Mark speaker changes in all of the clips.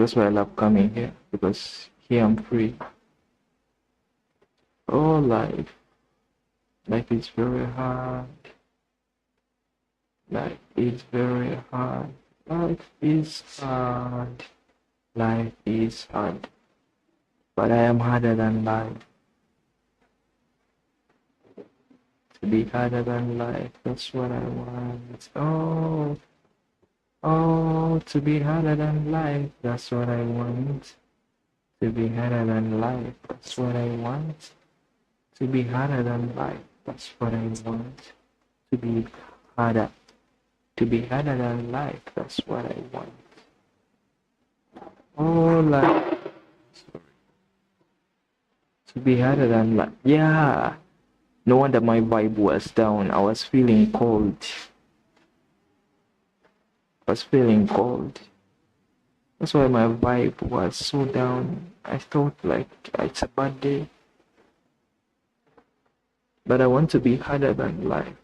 Speaker 1: That's why I love coming here, because here I'm free. Oh, life is very hard. Life is very hard. Life is hard. Life is hard. But I am harder than life. To be harder than life, that's what I want. Oh, to be harder than life, that's what I want. To be harder than life, that's what I want. To be harder than life, that's what I want. To be harder. To be harder than life, that's what I want. Oh, life. To be harder than life. Yeah. No wonder my vibe was down. I was feeling cold. That's why my vibe was so down. I thought like it's a bad day. But I want to be harder than life.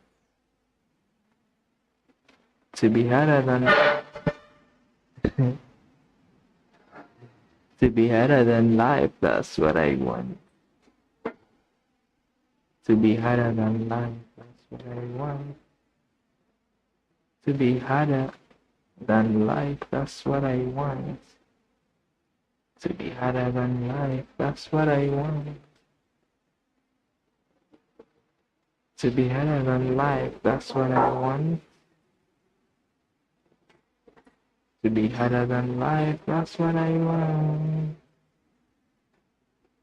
Speaker 1: To be harder than to be harder than life, that's what I want. To be harder than life, that's what I want. To be harder than life, that's what I want. To be harder than life, that's what I want. To be harder than life, that's what I want. To be harder than life, that's what I want.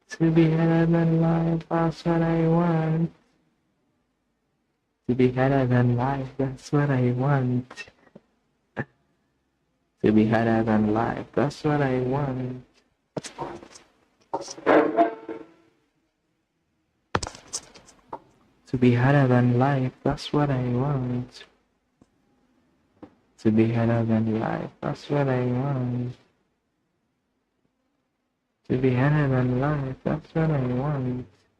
Speaker 1: To be harder than life, that's what I want. To be harder than life, that's what I want. To be harder than life, that's what I want. To be harder than life, that's what I want. To be harder than life, that's what I want. To be harder than life, that's what I want.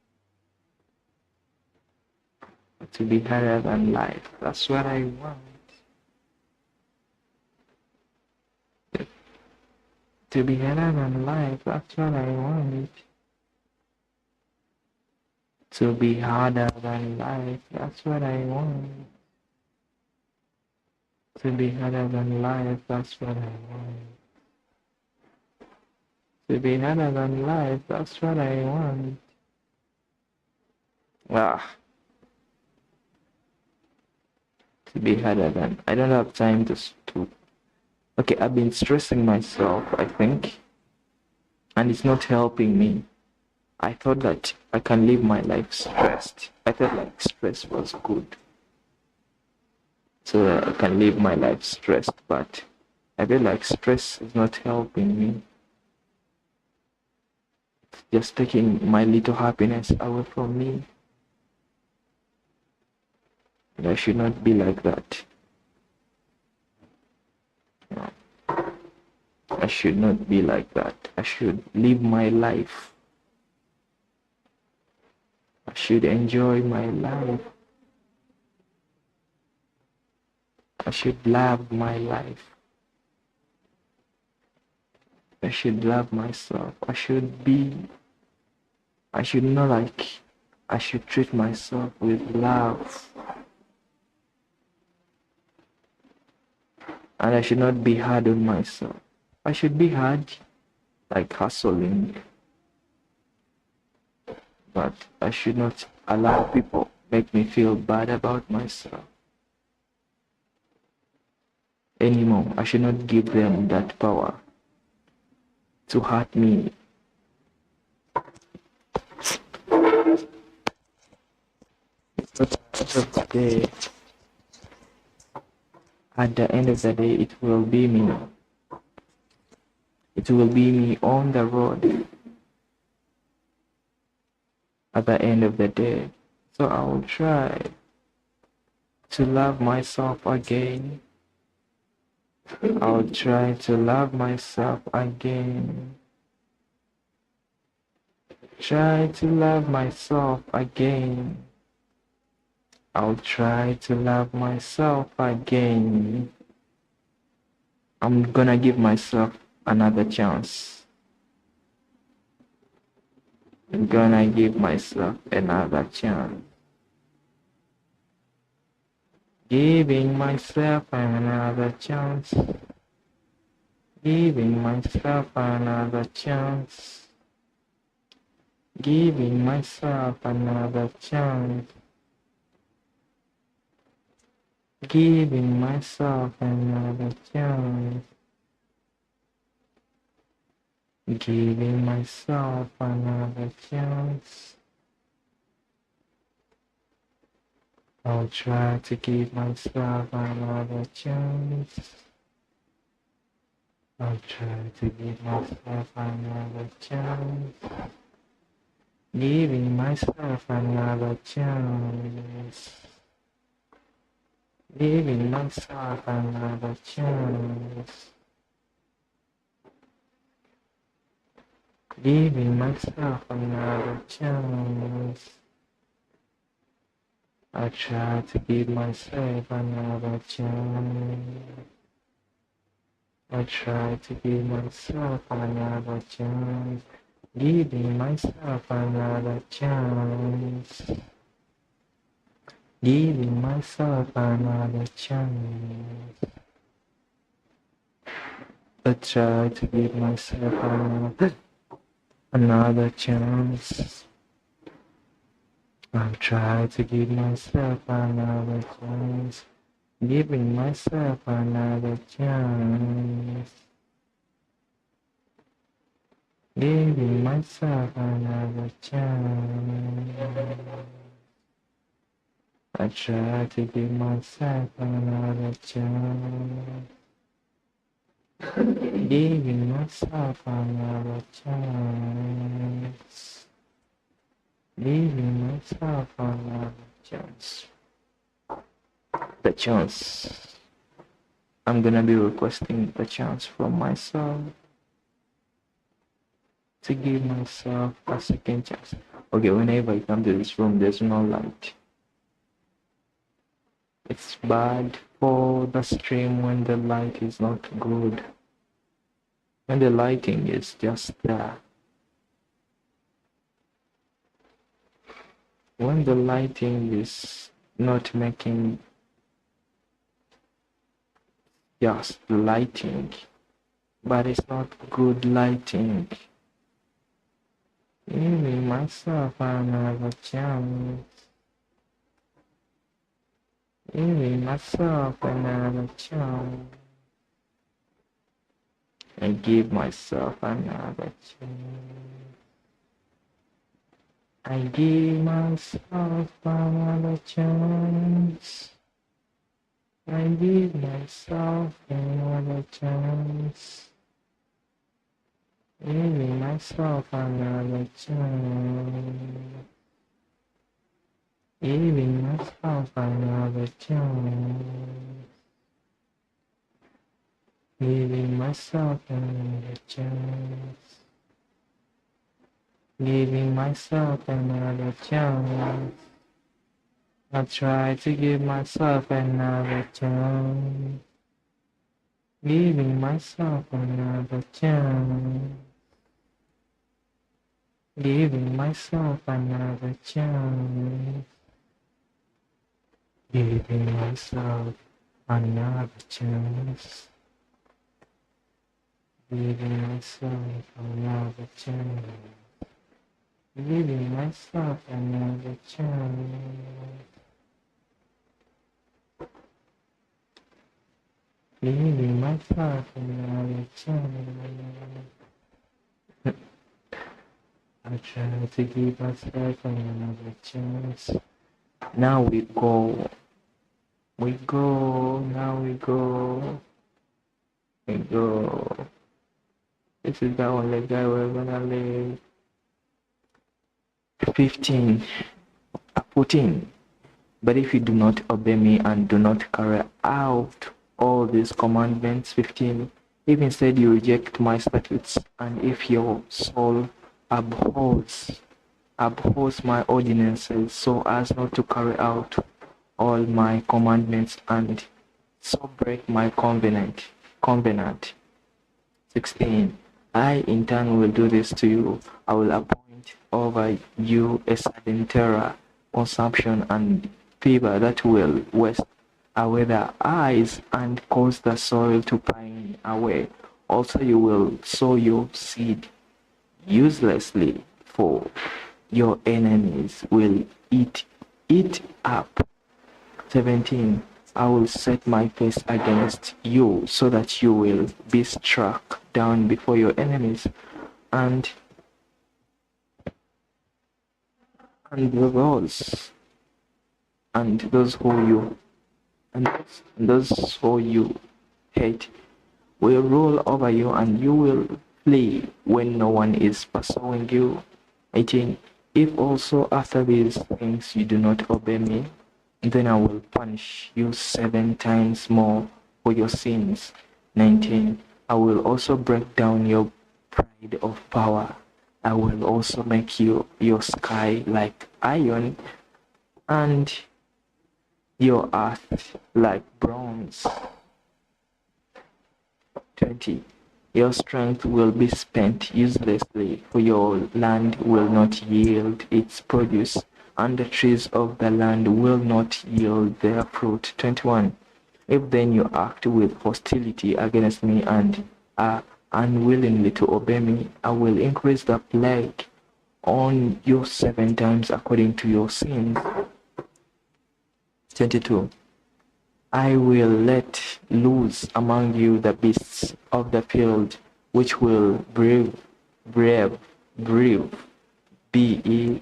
Speaker 1: To be harder than life, that's what I want. To be harder than life, that's what I want. To be harder than life, that's what I want. To be harder than life, that's what I want. To be harder than life, that's what I want. To be harder than. I don't have time to. Okay, I've been stressing myself, I think, and it's not helping me. I thought that I can live my life stressed. I thought like stress was good, so I can live my life stressed, but I feel like stress is not helping me. It's just taking my little happiness away from me. And I should not be like that. I should not be like that. I should live my life. I should enjoy my life. I should love my life. I should love myself. I should not like, I should treat myself with love. And I should not be hard on myself. I should be hard, like hustling. But I should not allow people make me feel bad about myself anymore. I should not give them that power to hurt me. At the end of the day, it will be me. It will be me on the road at the end of the day. So I will try to love myself again. I'll try to love myself again. Try to love myself again. I'll try to love myself again. I'm gonna give myself another chance. I'm gonna give myself another chance. Giving myself another chance. Giving myself another chance. Giving myself another chance. Giving myself another chance. Giving myself another chance. I'll try to give myself another chance. I'll try to give myself another chance. Giving myself another chance. Giving myself another chance. Giving myself another chance. I try to give myself another chance. I try to give myself another chance. Giving myself another chance. Giving myself another chance. I try to give myself another chance. I try to give myself another chance. Giving myself another chance. Giving myself another chance. I try to give myself another chance. Giving myself another chance. Giving myself another chance. The chance. I'm gonna be requesting the chance from myself to give myself a second chance. Okay, whenever I come to this room, there's no light. It's bad for the stream when the light is not good. When the lighting is just there. When the lighting is not making just lighting, but it's not good lighting. Giving myself another chance. Giving myself another chance. I give myself another chance. I give myself another chance. I give myself another chance. Giving myself another chance. Giving myself another chance. Giving myself another chance. Giving myself another chance. I try to give myself another chance. Giving myself another chance. Giving myself another chance. Giving myself another chance. Giving myself another chance. Giving myself another chance. Giving myself another chance. I try to give myself another chance. Now we go. We go. Now we go. We go. This is the only guy we're gonna live. 15. 14. But if you do not obey me and do not carry out all these commandments, 15, if instead you reject my statutes, and if your soul abhors my ordinances so as not to carry out all my commandments and so break my covenant, 16. I in turn will do this to you. I will appoint over you a sudden terror, consumption, and fever that will waste away the eyes and cause the soil to pine away. Also you will sow your seed uselessly, for your enemies will eat it up. 17. I will set my face against you so that you will be struck down before your enemies, and those and those who you and those who you hate will rule over you, and you will flee when no one is pursuing you. 18. If also after these things you do not obey me, then I will punish you 7 times more for your sins. 19. I will also break down your pride of power. I will also make your sky like iron, and your earth like bronze. 20. Your strength will be spent uselessly, for your land will not yield its produce, and the trees of the land will not yield their fruit. 21. If then you act with hostility against me and are unwillingly to obey me, I will increase the plague on you 7 times according to your sins. 22. I will let loose among you the beasts of the field, which will breathe, B-E-R-E-A-V-E,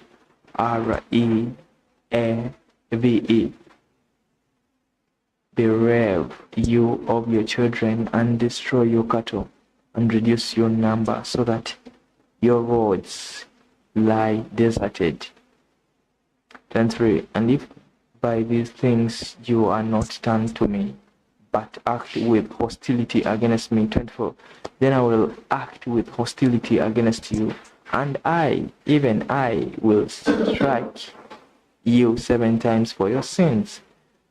Speaker 1: bereave you of your children and destroy your cattle and reduce your number, so that your roads lie deserted. 23. And if by these things you are not turned to me, but act with hostility against me, 24, then I will act with hostility against you, and I, even I, will strike you 7 times for your sins.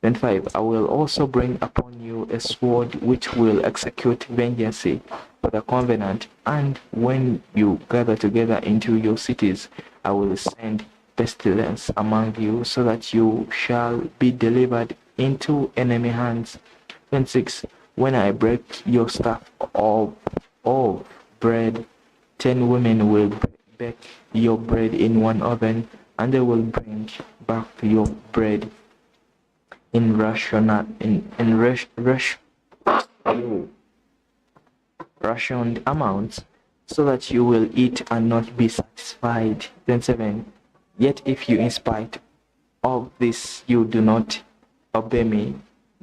Speaker 1: 25. I will also bring upon you a sword which will execute vengeance for the covenant, and when you gather together into your cities, I will send pestilence among you, so that you shall be delivered into enemy hands. 26. When I break your staff of bread, 10 women will bake your bread in one oven, and they will bring back your bread in rationed amounts, so that you will eat and not be satisfied. 27. Yet if you, in spite of this, you do not obey me,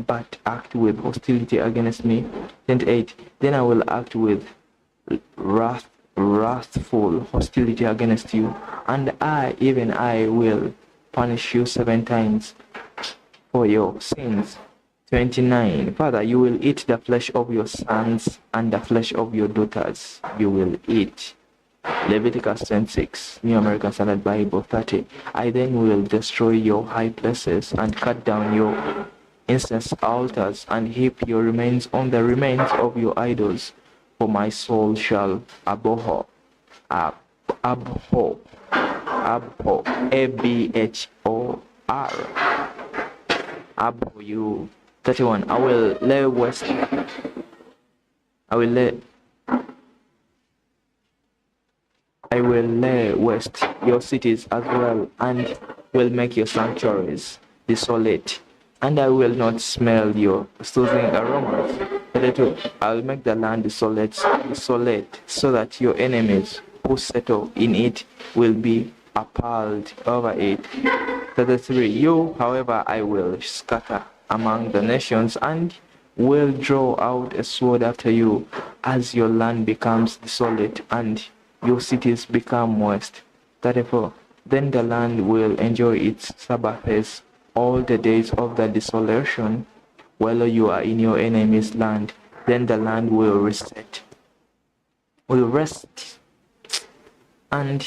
Speaker 1: but act with hostility against me, 28, then I will act with wrathful hostility against you, and I, even I, will punish you 7 times for your sins. 29. Father, you will eat the flesh of your sons, and the flesh of your daughters you will eat. Leviticus 26, New American Standard Bible. 30. I then will destroy your high places and cut down your incense altars and heap your remains on the remains of your idols, for my soul shall abhor, A-B-H-O-R, abhor you. 31. I will lay waste your cities as well, and will make your sanctuaries desolate, and I will not smell your soothing aromas. 32. I will make the land desolate, so that your enemies who settle in it will be appalled over it. 33. You, however, I will scatter among the nations, and will draw out a sword after you, as your land becomes desolate and your cities become waste. 34. Then the land will enjoy its Sabbaths all the days of the desolation, while you are in your enemy's land. Then the land will rest and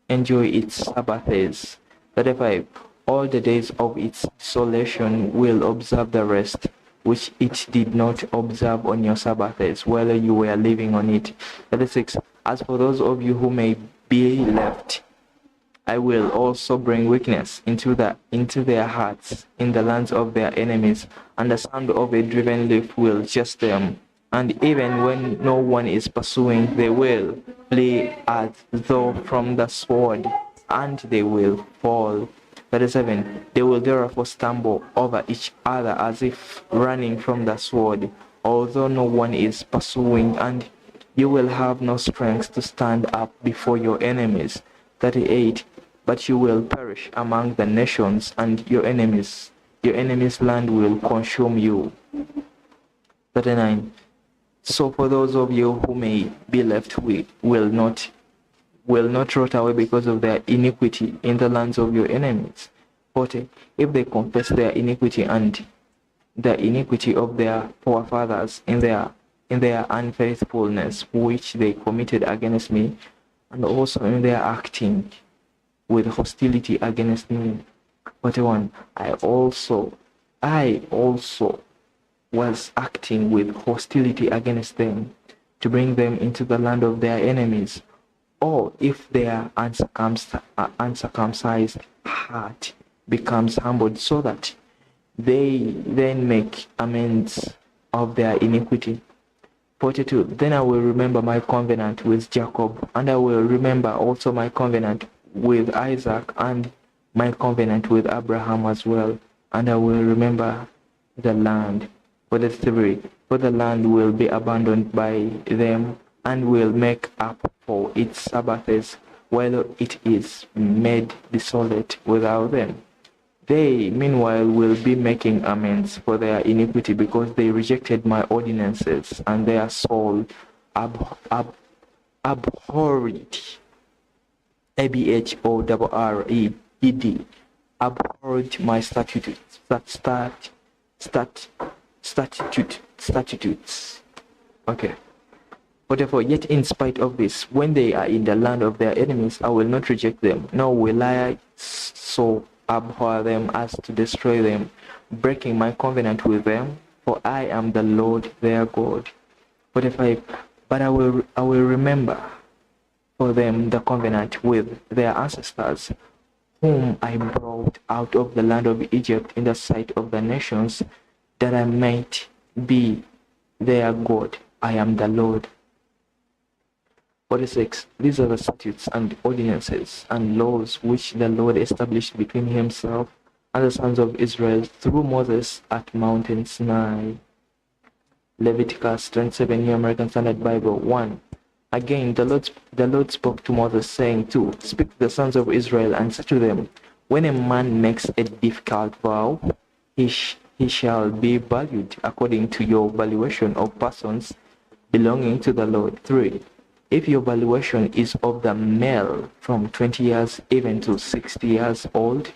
Speaker 1: enjoy its Sabbaths. 35. All the days of its desolation will observe the rest, which it did not observe on your Sabbaths, whether you were living on it. 36. As for those of you who may be left, I will also bring weakness into their hearts in the lands of their enemies, and the sound of a driven leaf will chase them. And even when no one is pursuing, they will flee as though from the sword, and they will fall. 37. They will therefore stumble over each other as if running from the sword, although no one is pursuing, and you will have no strength to stand up before your enemies. 38. But you will perish among the nations, and your enemies' land will consume you. 39. So for those of you who may be left, we will not rot away because of their iniquity in the lands of your enemies. 40. If they confess their iniquity and the iniquity of their forefathers in their unfaithfulness which they committed against me, and also in their acting with hostility against me. 41. I also was acting with hostility against them to bring them into the land of their enemies. Or if their uncircumcised heart becomes humbled, so that they then make amends of their iniquity. 42. Then I will remember my covenant with Jacob, and I will remember also my covenant with Isaac, and my covenant with Abraham as well, and I will remember the land. 43. For the land will be abandoned by them, and will make up for its Sabbaths, while it is made desolate without them. They, meanwhile, will be making amends for their iniquity, because they rejected my ordinances, and their soul abhorred. ABHORRED, abhorred my statutes. Okay. Whatever, yet in spite of this, when they are in the land of their enemies, I will not reject them, nor will I so abhor them as to destroy them, breaking my covenant with them, for I am the Lord their God. 45. But I will remember for them the covenant with their ancestors, whom I brought out of the land of Egypt in the sight of the nations, that I might be their God. I am the Lord. 46. These are the statutes and ordinances and laws which the Lord established between himself and the sons of Israel through Moses at Mount Sinai. Leviticus 27, New American Standard Bible. 1. Again, the Lord spoke to Moses, saying, 2. Speak to the sons of Israel and say to them, when a man makes a difficult vow, he shall be valued according to your valuation of persons belonging to the Lord. 3. If your valuation is of the male from 20 years even to 60 years old,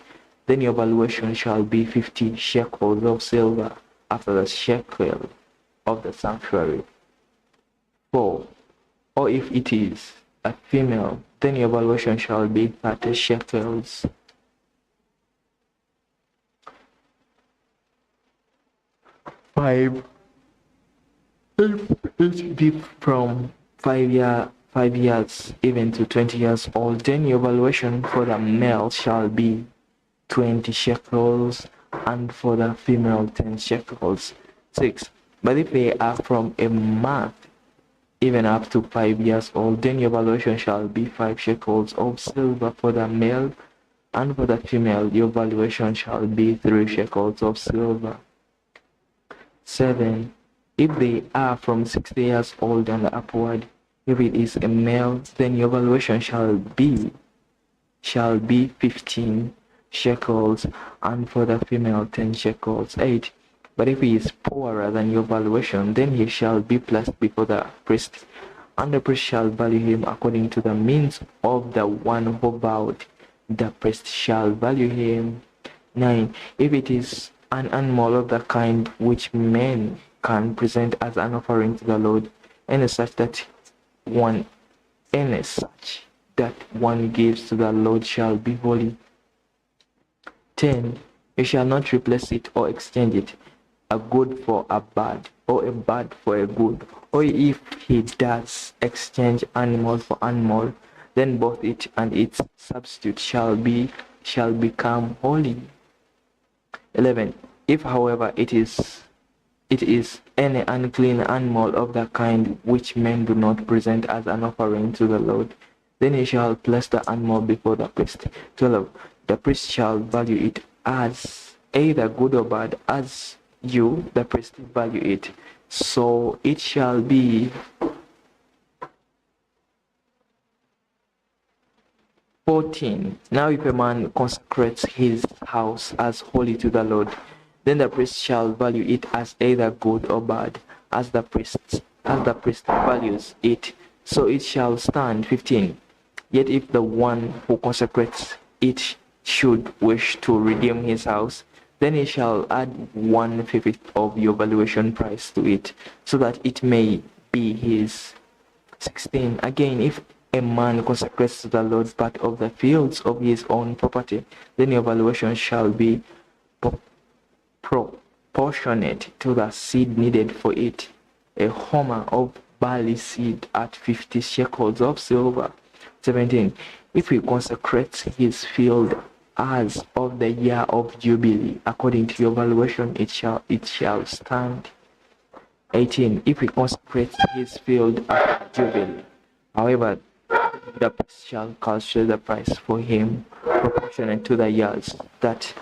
Speaker 1: then your valuation shall be 50 shekels of silver after the shekel of the sanctuary. 4. Or if it is a female, then your valuation shall be 30 shekels. 5. If it be from 5 years even to 20 years old, then your valuation for the male shall be 20 shekels, and for the female 10 shekels. 6. But if they are from a month even up to 5 years old, then your valuation shall be 5 shekels of silver for the male, and for the female your valuation shall be 3 shekels of silver. 7. If they are from 60 years old and upward, if it is a male, then your valuation shall be 15 shekels, and for the female 10 shekels. 8. But if he is poorer than your valuation, then he shall be placed before the priest, and the priest shall value him according to the means of the one who vowed. The priest shall value him. 9. If it is an animal of the kind which men can present as an offering to the Lord, any such that one gives to the Lord shall be holy. 10. You shall not replace it or exchange it. a good for a bad, or a bad for a good, or if he does exchange animal for animal, then both it and its substitute shall become holy. 11. If however it is any unclean animal of the kind which men do not present as an offering to the Lord, then he shall place the animal before the priest. 12. The priest shall value it as either good or bad, as you, the priest, value it. So it shall be. 14. Now if a man consecrates his house as holy to the Lord, then the priest shall value it as either good or bad, as the priest values it, so it shall stand. 15. Yet if the one who consecrates it should wish to redeem his house, then he shall add 1/5 of your valuation price to it, so that it may be his. 16. Again, if a man consecrates to the Lord part of the fields of his own property, then your valuation shall be proportionate to the seed needed for it, a homer of barley seed at 50 shekels of silver. 17. If he consecrates his field as of the year of Jubilee, according to your valuation, it shall stand. 18. If he consecrates his field after Jubilee, however, the priest shall calculate the price for him proportionate to the years that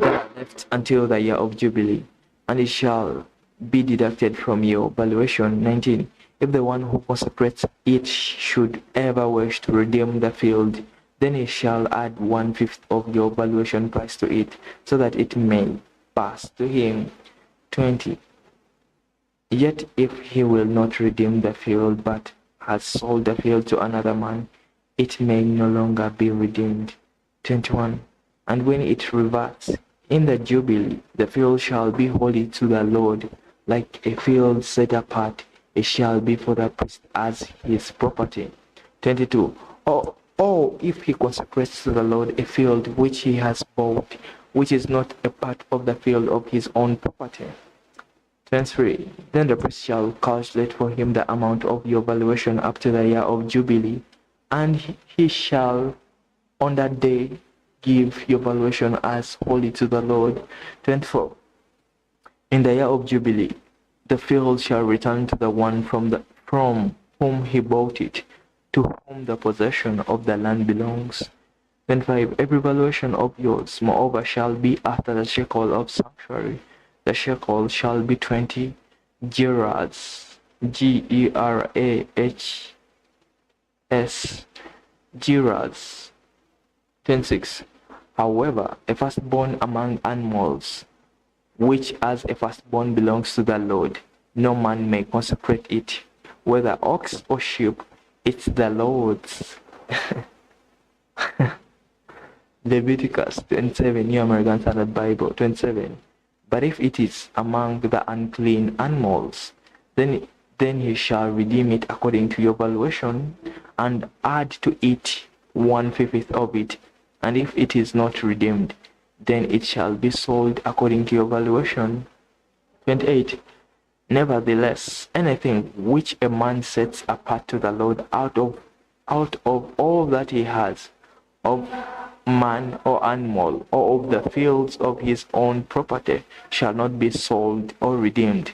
Speaker 1: are left until the year of Jubilee, and it shall be deducted from your valuation. 19. If the one who consecrates it should ever wish to redeem the field, then he shall add 1/5 of your valuation price to it, so that it may pass to him. 20. Yet if he will not redeem the field, but has sold the field to another man, it may no longer be redeemed. 21. And when it reverts in the Jubilee, the field shall be holy to the Lord, like a field set apart. It shall be for the priest as his property. 22. Or if he consecrates to the Lord a field which he has bought, which is not a part of the field of his own property. 23. Then the priest shall calculate for him the amount of your valuation up to the year of Jubilee, and he shall on that day give your valuation as holy to the Lord. 24. In the year of Jubilee, the field shall return to the one from whom he bought it, to whom the possession of the land belongs. 25. Every valuation of yours, moreover, shall be after the shekel of sanctuary. The shekel shall be 20 gerahs, gerahs, gerahs. 26. However, a firstborn among animals, which as a firstborn belongs to the Lord, no man may consecrate it, whether ox or sheep, it's the Lord's. Leviticus 27, New American Standard Bible. 27. But if it is among the unclean animals, then you shall redeem it according to your valuation, and add to it 1/5 of it. And if it is not redeemed, then it shall be sold according to your valuation. 28. Nevertheless, anything which a man sets apart to the Lord out of all that he has, of man or animal, or of the fields of his own property, shall not be sold or redeemed.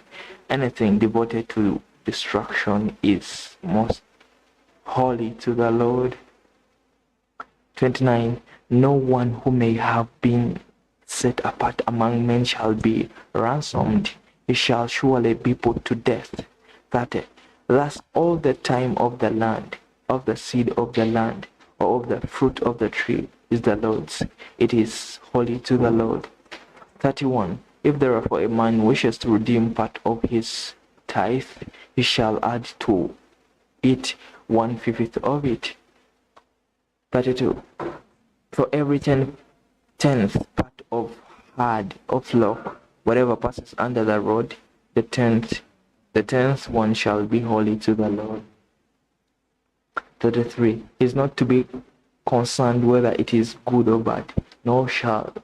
Speaker 1: Anything devoted to destruction is most holy to the Lord. 29. No one who may have been set apart among men shall be ransomed. He shall surely be put to death. 30. Thus all the time of the land, of the seed of the land, or of the fruit of the tree, is the Lord's. It is holy to the Lord. 31. If therefore a man wishes to redeem part of his tithe, he shall add to it 1/5 of it. 32. For every tenth part of herd or flock, whatever passes under the rod, the tenth one shall be holy to the Lord. 33. Is not to be concerned whether it is good or bad, nor shall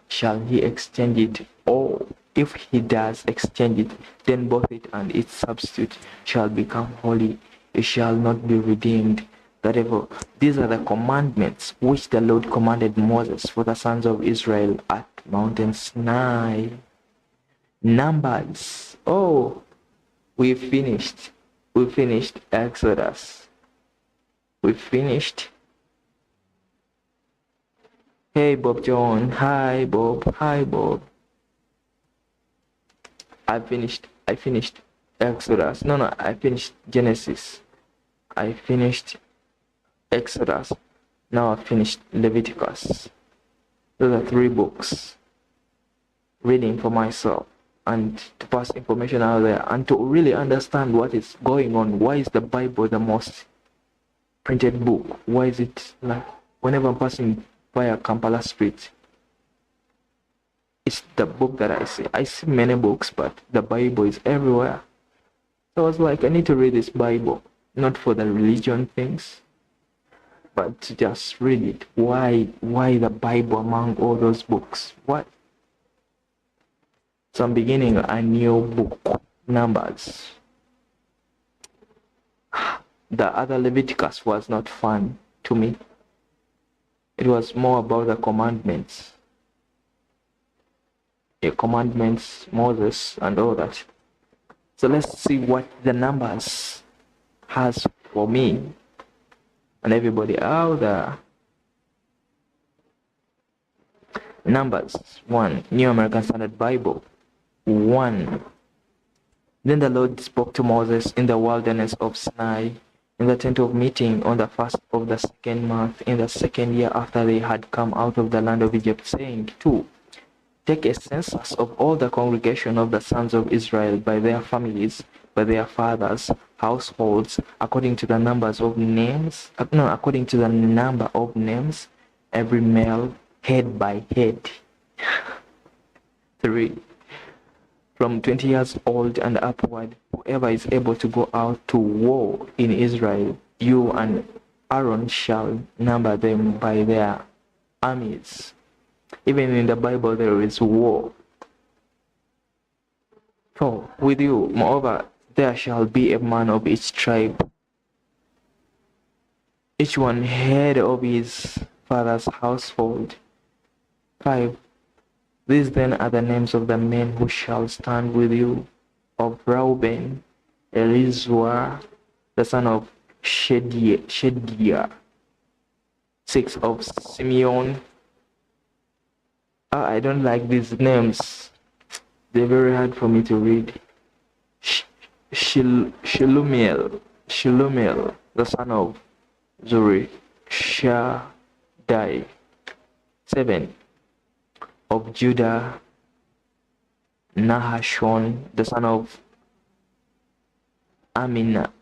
Speaker 1: he exchange it, or if he does exchange it, then both it and its substitute shall become holy. It shall not be redeemed. Therefore, these are the commandments which the Lord commanded Moses for the sons of Israel at Mountain Sinai. Numbers. Oh, we finished. We finished Exodus. We finished. Hey, Bob John. Hi, Bob. Hi, Bob. I finished Exodus. No, I finished Genesis. I finished Exodus. Now I finished Leviticus. Those are 3 books. Reading for myself and to pass information out there and to really understand what is going on. Why is the Bible the most printed book? Why is it like whenever I'm passing via Kampala Street, it's the book that I see. I see many books, but the Bible is everywhere. So I was like, I need to read this Bible, not for the religion things, but to just read it. Why the Bible among all those books? What? So I'm beginning a new book, Numbers. The other Leviticus was not fun to me. It was more about the commandments. The commandments, Moses, and all that. So let's see what the Numbers has for me and everybody out there. Numbers 1, New American Standard Bible 1. Then the Lord spoke to Moses in the wilderness of Sinai, in the tent of meeting, on the first of the 2nd month, in the 2nd year after they had come out of the land of Egypt, saying, 2. Take a census of all the congregation of the sons of Israel by their families, by their fathers' households, according to the numbers of names, according to the number of names, every male, head by head. 3. From 20 years old and upward, whoever is able to go out to war in Israel, you and Aaron shall number them by their armies. Even in the Bible there is war. 4. With you, moreover, there shall be a man of each tribe, each one head of his father's household. 5. These then are the names of the men who shall stand with you: of Reuben, Elizur, the son of Shediah. 6. Of Simeon. I don't like these names. They're very hard for me to read. Shelumiel, the son of Zurishaddai. 7. Of Judah, Nahashon, the son of Aminadab.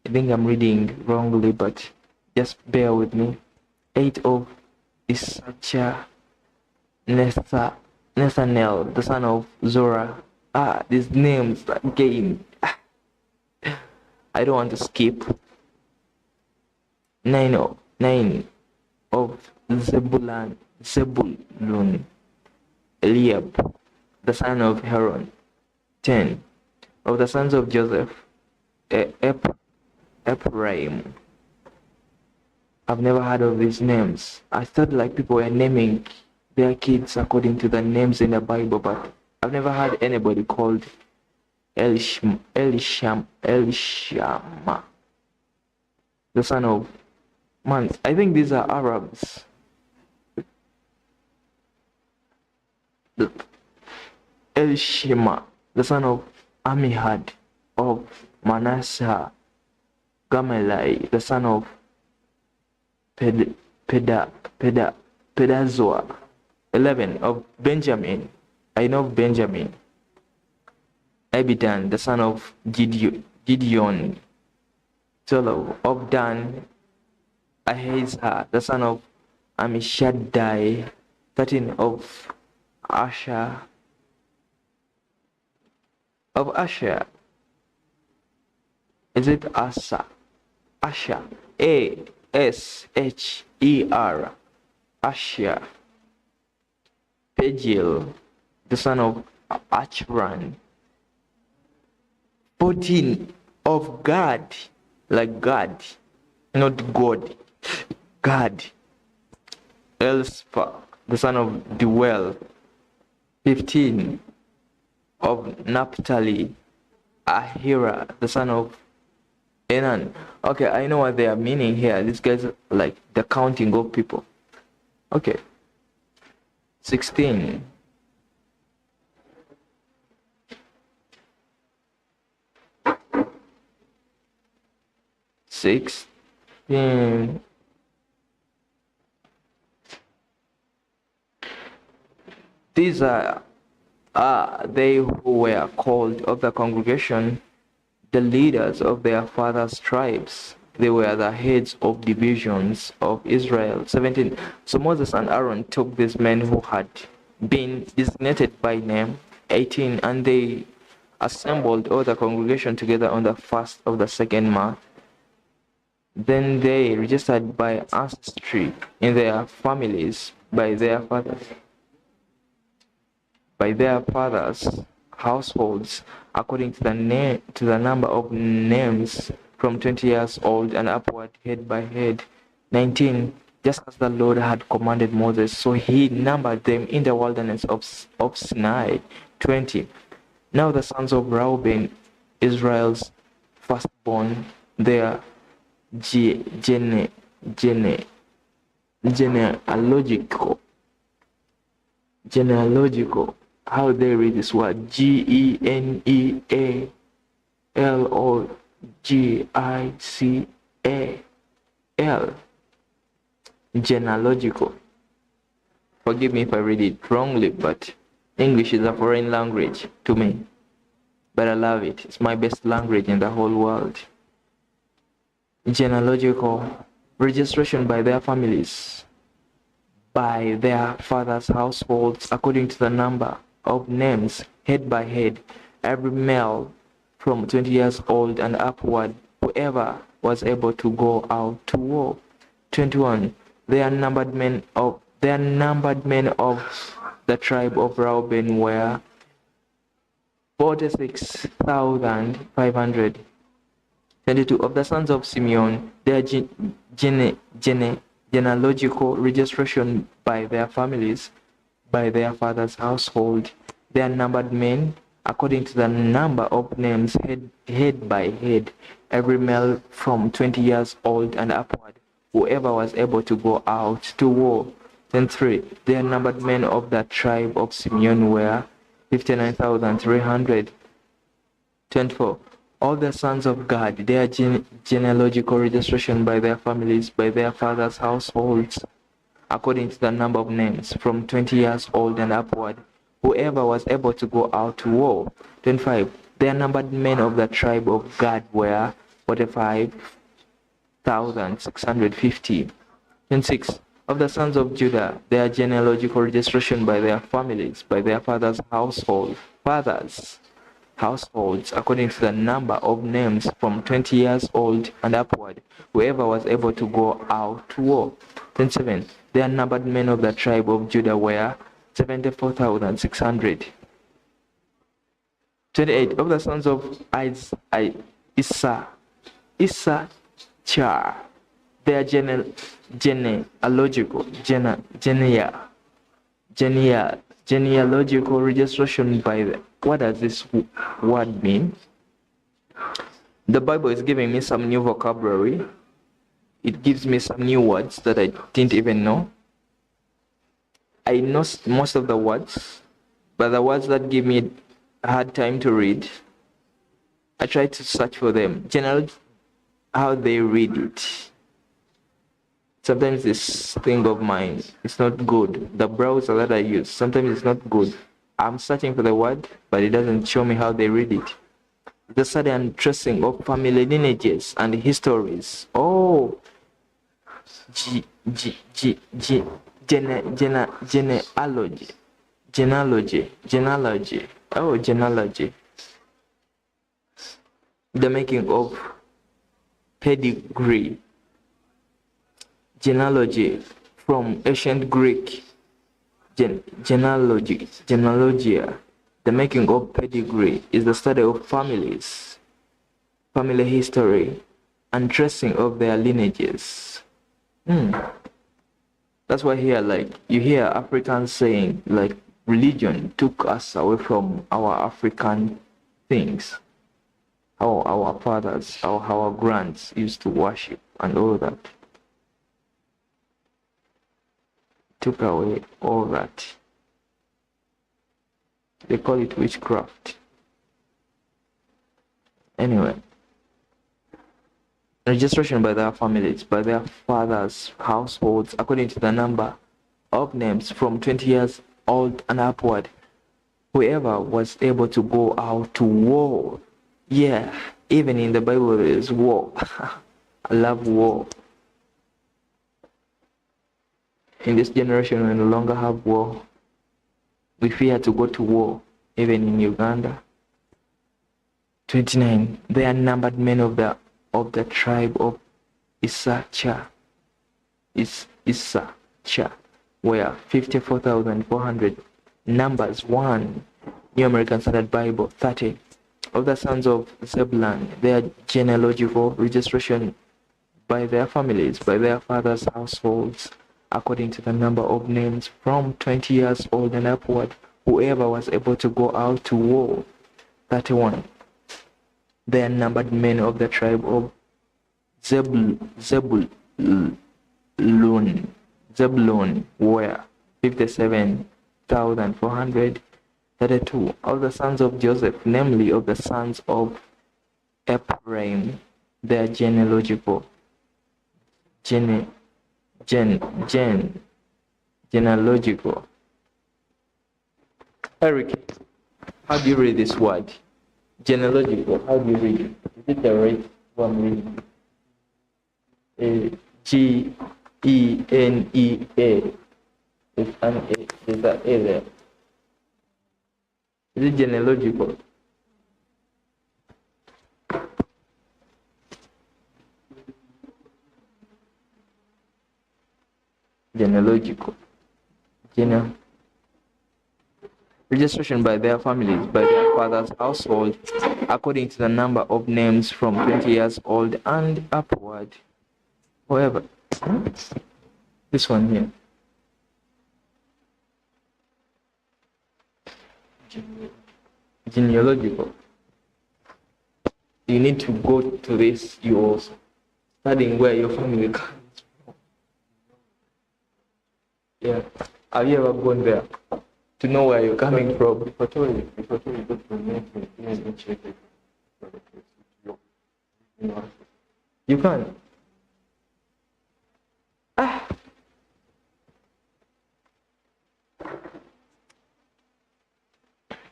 Speaker 1: I think I'm reading wrongly, but just bear with me. 8. Of Issachar, Nethanel, the son of Zorah. These names again. I don't want to skip. 9 of Zebulun, Eliab, the son of Heron. 10. Of the sons of Joseph, Ephraim. I've never heard of these names. I thought like people were naming their kids according to the names in the Bible, but I've never heard anybody called Elishama, the son of Man. I think these are Arabs. Elishama, the son of Amihad, of Manasseh. Gamalai, the son of Pedazua. 11. Of Benjamin. I know Benjamin. Abidan, the son of Gideon. 12. Of Dan, Ahazah, the son of Ammishaddai. 13. Of Asher. Is it Asa? Asher, Asher, Asher. Pagiel, the son of Achran. 14 of Gad, like God, not God, Gad. Elspah, the son of Deuel. 15 of Naphtali, Ahira, the son of Enan. Okay, I know what they are meaning here. These guys are like the counting of people. Okay. 16. These are they who were called of the congregation, the leaders of their fathers' tribes. They were the heads of divisions of Israel. 17. So Moses and Aaron took these men who had been designated by name. 18. And they assembled all the congregation together on the first of the second month. Then they registered by ancestry in their families by their fathers' households, according to the number of names from 20 years old and upward, head by head. 19. Just as the Lord had commanded Moses, so he numbered them in the wilderness of Sinai. 20. Now the sons of Reuben, Israel's firstborn, their genealogical, how they read this word, Genealogical, genealogical. Forgive me if I read it wrongly, but English is a foreign language to me, but I love it. It's my best language in the whole world. Genealogical registration by their families, by their fathers' households, according to the number of names, head by head, every male from 20 years old and upward, whoever was able to go out to war. 21. Their numbered men of the tribe of Reuben were 46,500. 22. Of the sons of Simeon, their genealogical registration by their families, by their father's household, their numbered men, according to the number of names, head by head, every male from 20 years old and upward, whoever was able to go out to war. 23. Their numbered men of the tribe of Simeon were 59,300. 24. All the sons of God, their genealogical registration by their families, by their fathers' households, according to the number of names, from 20 years old and upward, whoever was able to go out to war. 25. Their numbered men of the tribe of Gad were 45,650. 26. Of the sons of Judah, their genealogical registration by their families, by their fathers' households, according to the number of names, from 20 years old and upward, whoever was able to go out to war. 27. Their numbered men of the tribe of Judah were 74,600. 28. Of the sons of Issachar, their genealogical registration by the... What does this word mean? The Bible is giving me some new vocabulary. It gives me some new words that I didn't even know. I know most of the words, but the words that give me a hard time to read, I try to search for them. Generally, how they read it. Sometimes this thing of mine, it's not good. The browser that I use, sometimes it's not good. I'm searching for the word, but it doesn't show me how they read it. The sudden tracing of family lineages and histories. Oh, genealogy. Oh, genealogy. The making of pedigree, genealogy, from ancient Greek, genealogia. The making of pedigree is the study of families, family history, and tracing of their lineages. That's why here, like, you hear Africans saying, like, religion took us away from our African things, how our fathers, how our grands used to worship and all that. Took away all that. They call it witchcraft. Anyway, registration by their families, by their fathers' households, according to the number of names from 20 years old and upward. Whoever was able to go out to war. Yeah, even in the Bible there is war. I love war. In this generation, we no longer have war. We fear to go to war, even in Uganda. 29. They are numbered men of the tribe of Issachar. Issachar, where 54,400. Numbers 1. New American Standard Bible 30. Of the sons of Zebulun, their genealogical registration by their families, by their fathers' households, according to the number of names from 20 years old and upward, whoever was able to go out to war. 31. They are numbered men of the tribe of Zebulun, where 57,400. 32. Of the sons of Joseph, namely of the sons of Ephraim, their genealogical genealogical. Eric, how do you read this word? Genealogical, how do you read it? Is it the right one reading? Genea. There's an A. There's that A there. Is it genealogical? Genealogical. Registration by their families, by their father's household, according to the number of names from 20 years old and upward. However, this one here. Genealogical. You need to go to this. You're studying where your family comes from. Yeah. Have you ever gone there to know where you're coming from?
Speaker 2: Before you go to the next one, you check it.
Speaker 1: You can.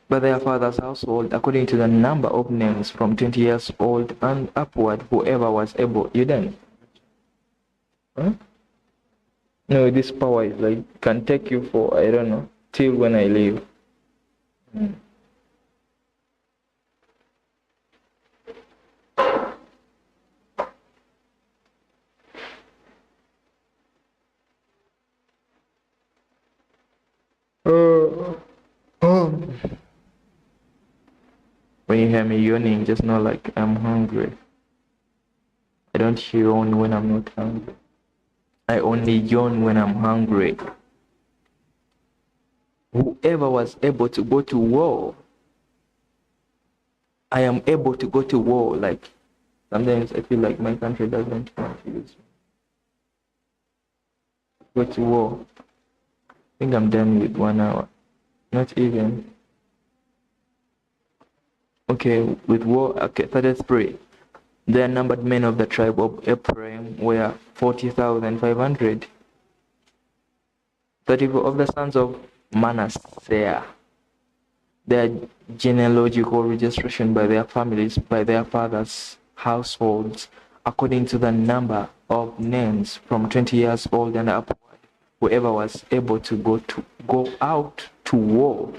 Speaker 1: By their father's household, according to the number of names from 20 years old and upward, whoever was able. You done? Huh? No, this power is like can take you for, I don't know, till when I leave. When you hear me yawning, just know like I'm hungry. I don't yawn when I'm not hungry. I only yawn when I'm hungry. Whoever was able to go to war, I am able to go to war. Like sometimes I feel like my country doesn't want to use me. Go to war. I think I'm done with 1 hour. Not even. Okay, with war, okay, 33. The numbered men of the tribe of Ephraim were 40,500. 34 of the sons of Manasseh. Their genealogical registration by their families, by their fathers' households, according to the number of names from 20 years old and upward, whoever was able to go out to war.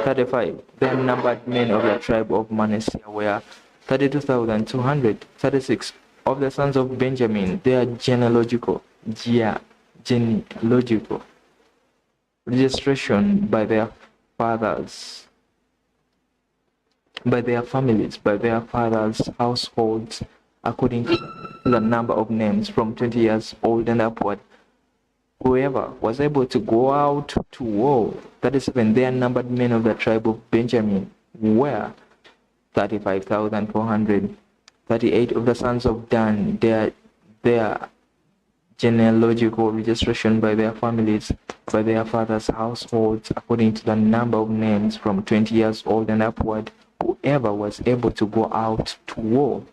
Speaker 1: 35. The numbered men of the tribe of Manasseh were 32,200. 36. of the sons of Benjamin, their genealogical registration by their fathers, by their families, by their fathers' households, according to the number of names from 20 years old and upward. Whoever was able to go out to war, that is when their numbered men of the tribe of Benjamin were 35,400. 38 of the sons of Dan, their genealogical registration by their families, by their fathers' households, according to the number of names from 20 years old and upward, whoever was able to go out to war.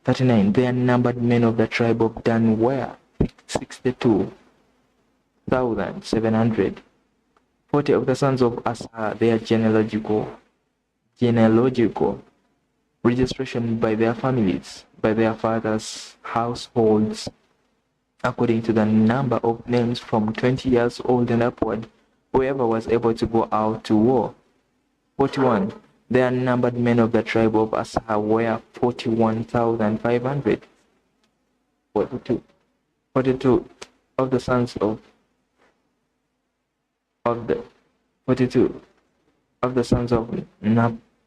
Speaker 1: 39, their numbered men of the tribe of Dan were 62,700. 40 of the sons of Asa, their genealogical registration by their families, by their fathers' households, according to the number of names from 20 years old and upward, whoever was able to go out to war. 41. Their numbered men of the tribe of Asa were 41,500. 42. 42 of the sons of the 42 of the sons of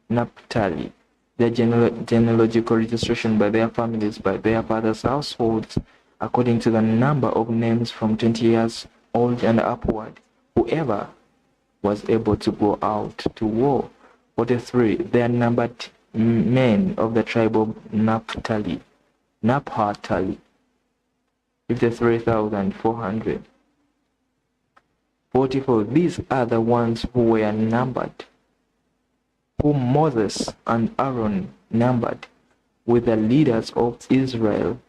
Speaker 1: Naphtali, their genealogical registration by their families, by their fathers' households, according to the number of names from 20 years old and upward, whoever was able to go out to war. 43. Their numbered men of the tribe of Naphtali, 53,400. 44. These are the ones who were numbered, whom Moses and Aaron numbered, with the leaders of Israel,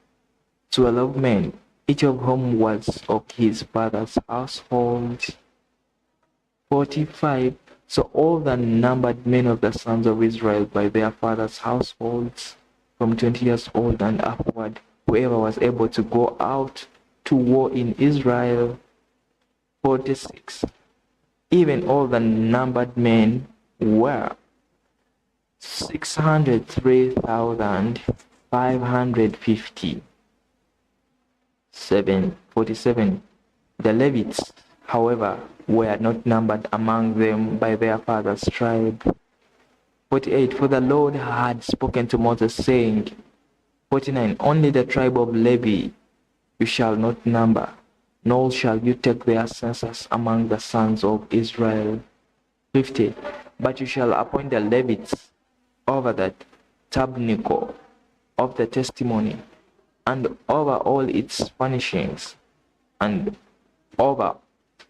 Speaker 1: 12 men, each of whom was of his father's household. 45. So all the numbered men of the sons of Israel by their fathers' households, from 20 years old and upward, whoever was able to go out to war in Israel. 46. Even all the numbered men were 603,550. 47. The Levites, however, were not numbered among them by their father's tribe. 48. For the Lord had spoken to Moses, saying, 49. Only the tribe of Levi you shall not number, nor shall you take their census among the sons of Israel. 50. But you shall appoint the Levites over the tabernacle of the testimony, and over all its furnishings, and over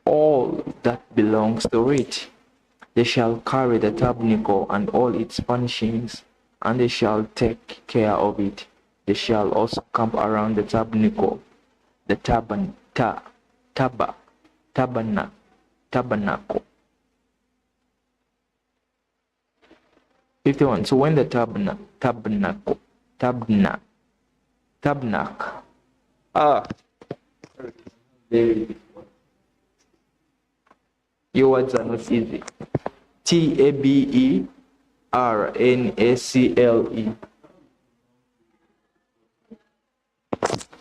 Speaker 1: all that belongs to it. They shall carry the tabernacle and all its furnishings, and they shall take care of it. They shall also camp around the tabernacle, the tabernacle. 51. So when the tabernacle, your words are not easy. Tabernacle.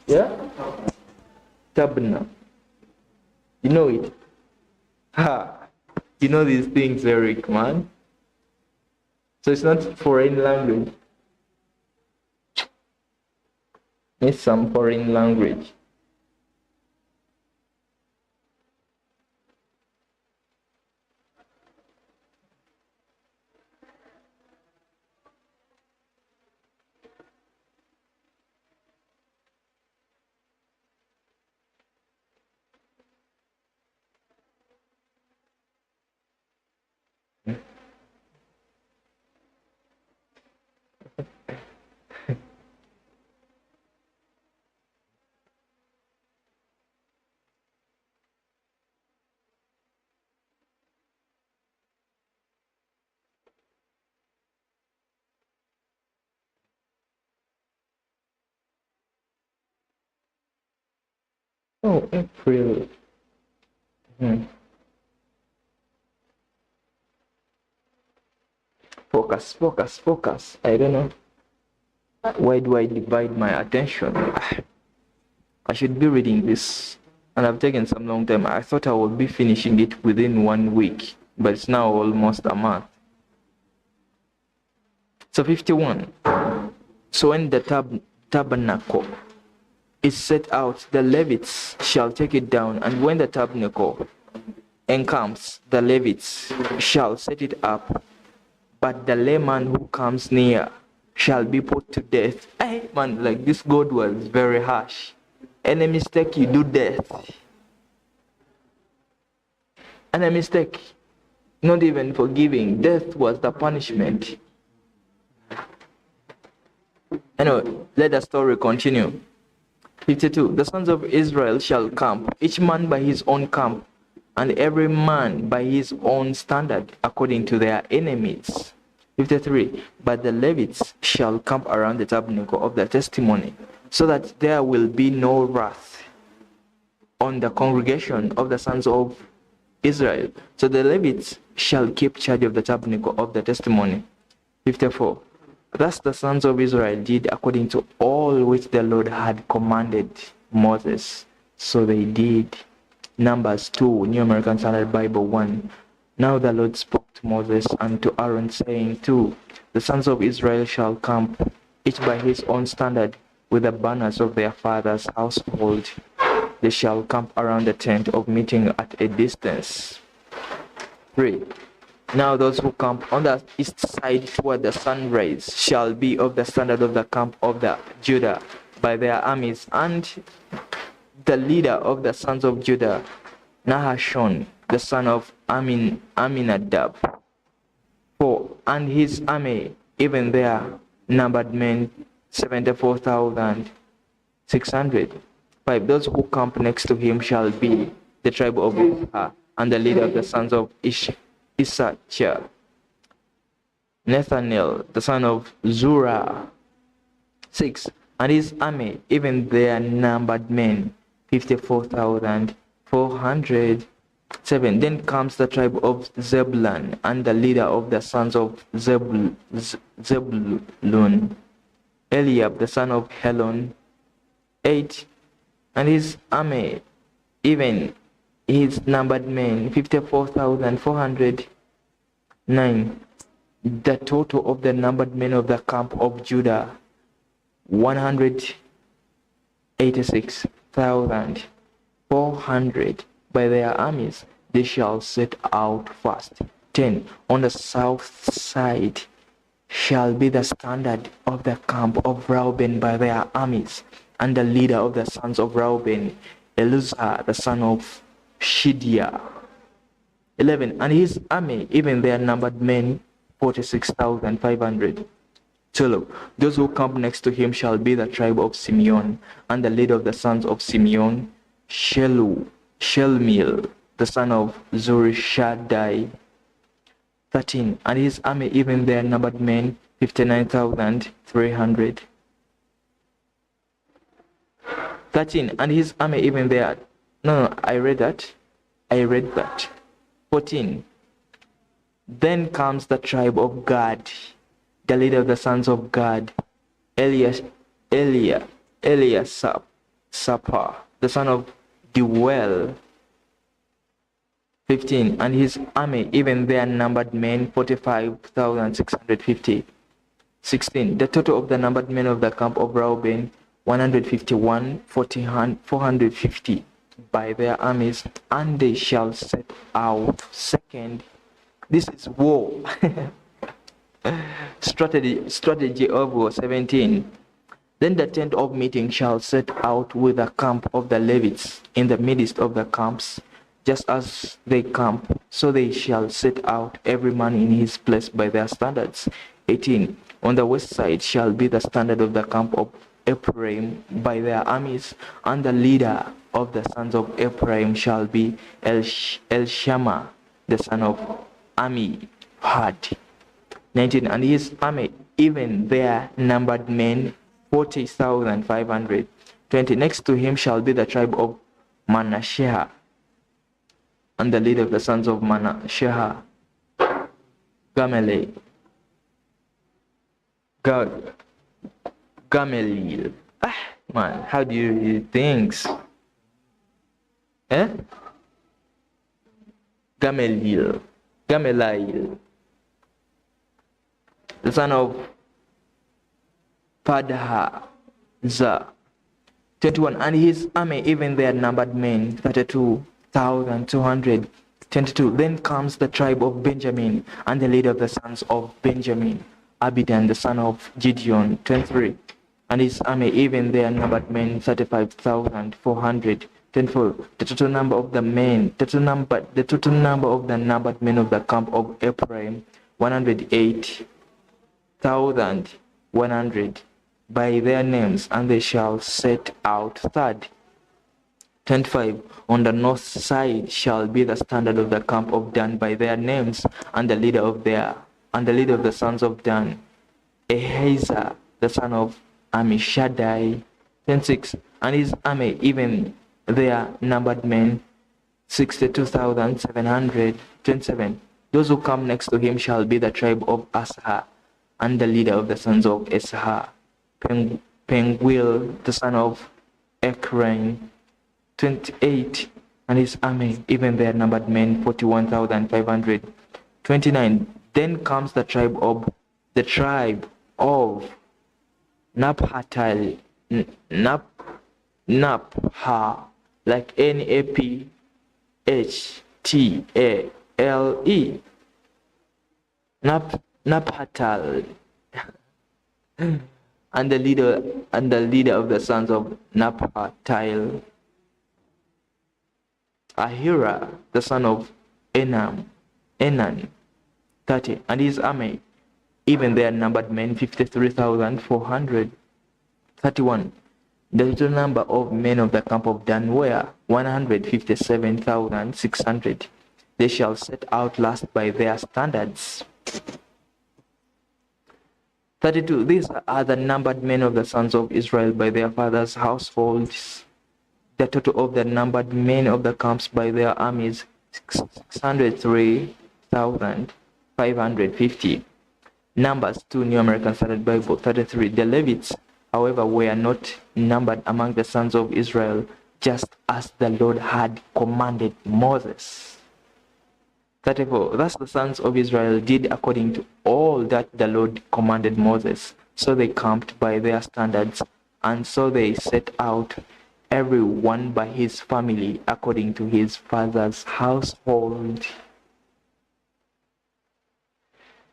Speaker 1: Yeah? Tabernacle. You know it? Ha! You know these things, Eric, man. So it's not foreign language. It's some foreign language. Oh, April. Focus. I don't know. Why do I divide my attention? I should be reading this, and I've taken some long time. I thought I would be finishing it within 1 week, but it's now almost a month. So 51. So when the tabernacle is set out, the Levites shall take it down, and when the tabernacle encamps, the Levites shall set it up, but the layman who comes near shall be put to death. Hey man, like this God was very harsh. Any mistake, you do death. Any mistake, not even forgiving. Death was the punishment. Anyway, let the story continue. 52. The sons of Israel shall camp, each man by his own camp, and every man by his own standard, according to their enemies. 53. But the Levites shall camp around the tabernacle of the testimony, so that there will be no wrath on the congregation of the sons of Israel. So the Levites shall keep charge of the tabernacle of the testimony. 54. Thus the sons of Israel did according to all which the Lord had commanded Moses. So they did. Numbers 2, New American Standard Bible 1. Now the Lord spoke to Moses and to Aaron, saying, 2. The sons of Israel shall camp, each by his own standard, with the banners of their father's household. They shall camp around the tent of meeting at a distance. 3. Now those who camp on the east side toward the sunrise shall be of the standard of the camp of the Judah by their armies, and the leader of the sons of Judah, Nahashon, the son of Aminadab. 4. And his army, even their numbered men, 74,600. 5. Those who camp next to him shall be the tribe of Issachar, and the leader of the sons of Issachar, Nathanael, the son of Zurah. 6. And his army, even their numbered men, 54,400. 7. Then comes the tribe of Zebulun, and the leader of the sons of Zebulun, Eliab, the son of Helon. 8. And his army, even his numbered men, 54,400. 9. The total of the numbered men of the camp of Judah, 186,400 by their armies. They shall set out fast. 10. On the south side shall be the standard of the camp of Reuben by their armies, and the leader of the sons of Reuben, Eluzah, the son of Shidia. 11. And his army, even their numbered men, 46,500. 12. Those who camp next to him shall be the tribe of Simeon, and the leader of the sons of Simeon, Shelmiel, the son of Zurishaddai. 13. And his army, even their numbered men, 59,300. 13. And his army, even their... No, I read that. 14. Then comes the tribe of Gad, the leader of the sons of Gad, Eliasaph, the son of Deuel. 15. And his army, even their numbered men, 45,650. 16. The total of the numbered men of the camp of Reuben, 151,450 by their armies, and they shall set out. Second, this is war. Strategy of war. 17. Then the tent of meeting shall set out with the camp of the Levites in the midst of the camps, just as they camp, so they shall set out every man in his place by their standards. 18. On the west side shall be the standard of the camp of Ephraim by their armies, and the leader of the sons of Ephraim shall be Elshama, the son of Amihud. 19. And his army, even their numbered men, 40,500. 20. Next to him shall be the tribe of Manasseh, and the leader of the sons of Manasseh, Gamaliel. Gamaliel. Ah, man, how do you read things? Eh? Gamaliel. Gamaliel. The son of Padhazah. 21. And his army, even their numbered men, 32,222. Then comes the tribe of Benjamin, and the leader of the sons of Benjamin, Abidan, the son of Gideon, 23. And his army, even their numbered men, 35,424. The total number of the men, the total number of the numbered men of the camp of Ephraim, 108,100 by their names, and they shall set out third. 25. On the north side shall be the standard of the camp of Dan by their names, and the leader of the sons of Dan, Ahiezer, the son of Ammishaddai. 26. And his army, even their numbered men, 62,700. 27. Those who come next to him shall be the tribe of Asher, and the leader of the sons of Issachar, Penguil, the son of Ekran. 28. And his army, even their numbered men, 41,500. 29. Then comes the tribe of Naphtali, Napha, like Naphtale, Naphtali. And the leader of the sons of Naphtali, Ahira, the son of Enan. 30. And his army, even their numbered men, 53,400. 31. The total number of men of the camp of Dan were 157,600. They shall set out last by their standards. 32. These are the numbered men of the sons of Israel by their fathers' households. The total of the numbered men of the camps by their armies, 603,550. Numbers 2, New American Standard Bible. 33. The Levites, however, were not numbered among the sons of Israel, just as the Lord had commanded Moses. 34. Thus the sons of Israel did according to all that the Lord commanded Moses. So they camped by their standards, and so they set out, every one by his family, according to his father's household.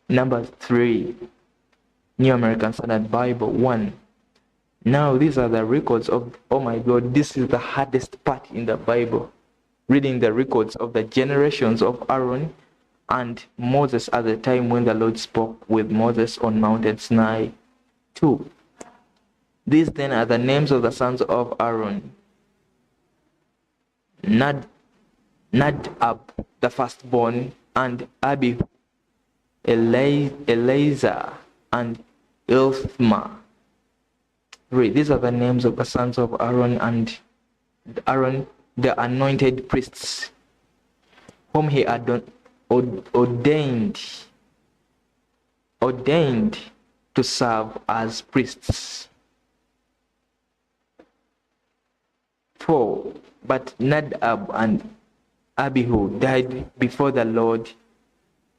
Speaker 1: Number 3, New American Standard Bible. 1. Now these are the records of, oh my God, this is the hardest part in the Bible. Reading the records of the generations of Aaron and Moses at the time when the Lord spoke with Moses on Mount Sinai. 2. These then are the names of the sons of Aaron: Nadab, the firstborn, and Abihu, Eleazar, and Ithma. 3. These are the names of the sons of Aaron and Aaron, the anointed priests, whom he had ordained to serve as priests. 4. But Nadab and Abihu died before the Lord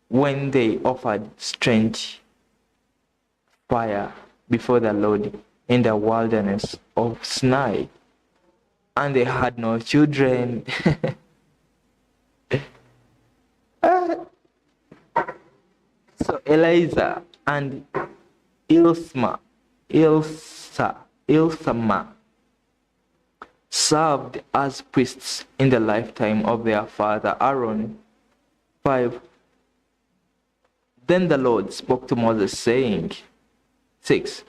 Speaker 1: when they offered strange fire before the Lord in the wilderness of Sinai, and they had no children. So Eleazar and Ilsama served as priests in the lifetime of their father Aaron. 5. Then the Lord spoke to Moses, saying, 6.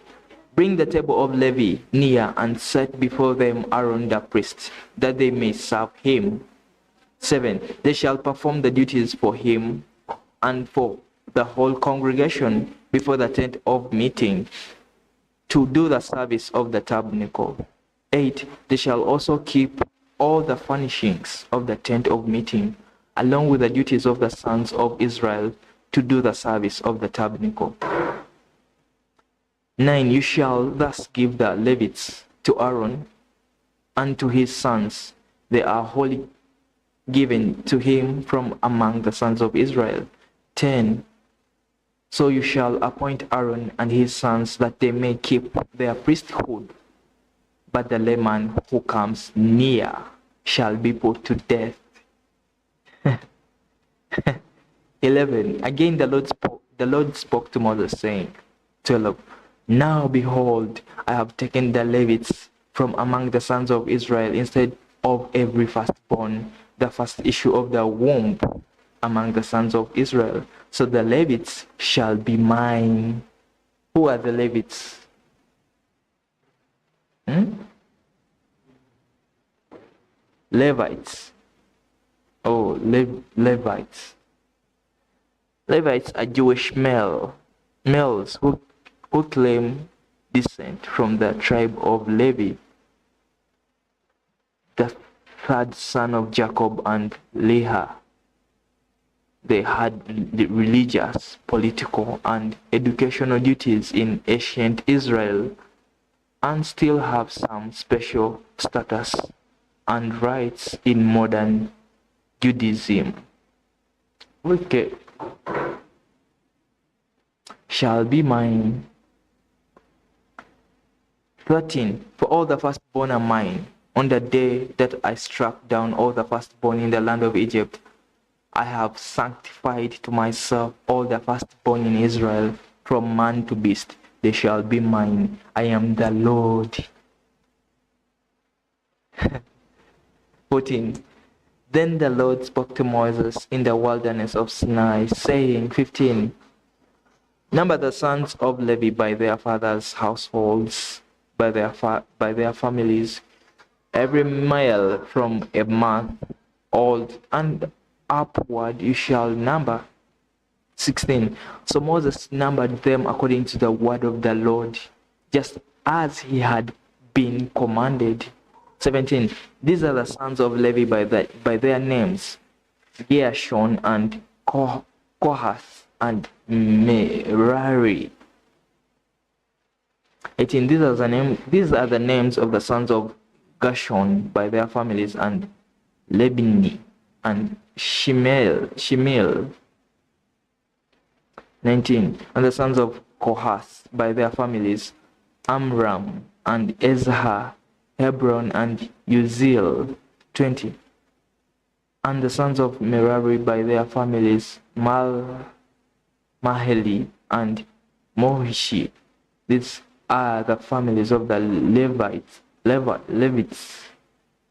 Speaker 1: Bring the table of Levi near and set before them Aaron the priest, that they may serve him. 7. They shall perform the duties for him and for the whole congregation before the tent of meeting, to do the service of the tabernacle. 8. They shall also keep all the furnishings of the tent of meeting, along with the duties of the sons of Israel, to do the service of the tabernacle. 9. You shall thus give the Levites to Aaron and to his sons. They are wholly given to him from among the sons of Israel. 10. So you shall appoint Aaron and his sons that they may keep their priesthood, but the layman who comes near shall be put to death. 11. Again the Lord spoke to Moses, saying, 12. Now behold, I have taken the Levites from among the sons of Israel instead of every firstborn, the first issue of the womb among the sons of Israel. So the Levites shall be mine. Who are the Levites? Levites. Oh, Levites. Levites are Jewish males who claim descent from the tribe of Levi, the third son of Jacob and Leah. They had religious, political, and educational duties in ancient Israel and still have some special status and rights in modern Judaism. Okay. Shall be mine. 13. For all the firstborn are mine. On the day that I struck down all the firstborn in the land of Egypt, I have sanctified to myself all the firstborn in Israel, from man to beast. They shall be mine. I am the Lord. 14. Then the Lord spoke to Moses in the wilderness of Sinai, saying, 15. Number the sons of Levi by their fathers' households, by their families, every male from a month old and upward you shall number. 16. So Moses numbered them according to the word of the Lord, just as he had been commanded. 17. These are the sons of Levi by their names, Gershon and Kohath and Merari. 18. These are the names of the sons of Gershon by their families, and Lebni and Shimel. 19. And the sons of Kohath by their families, Amram and Ezhar, Hebron and Uzziel. 20. And the sons of Merari by their families, Maheli and Mohishi. These are the families of the Levites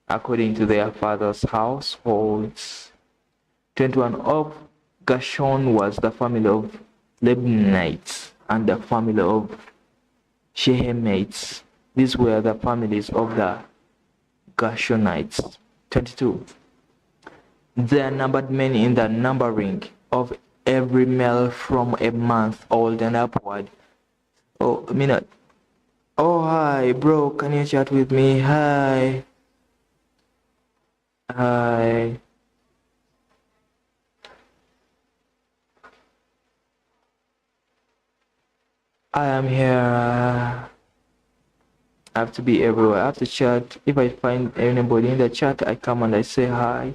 Speaker 1: according to their fathers' households. 21. Of Gershon was the family of Lebnites and the family of Shehemites. These were the families of the Gershonites. 22. There numbered men in the numbering of every male from a month old and upward. Oh, a minute. Oh, hi, bro. Can you chat with me? Hi. Hi. I am here. I have to be everywhere. I have to chat. If I find anybody in the chat, I come and I say hi.